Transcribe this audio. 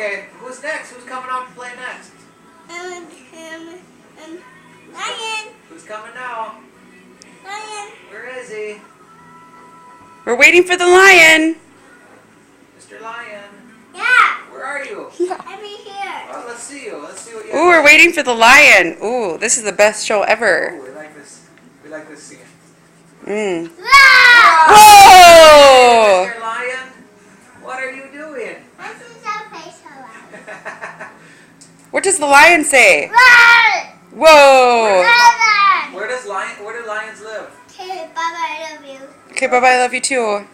Okay, who's next? Who's coming out to play next? Lion. Who's coming now? Lion. Where is he? We're waiting for the lion. Mr. Lion. Yeah. Where are you? I'm here. Oh, let's see you. Let's see what you Ooh, we're waiting for the lion. Ooh, this is the best show ever. Ooh, we like this. We like this scene. Mm. Wow. Whoa! Mr. Lion, what are you doing? This is a face alarm. What does the lion say? Run. Whoa! Run. Where do lions live? Okay, bye bye, I love you. Okay, bye-bye. I love you too.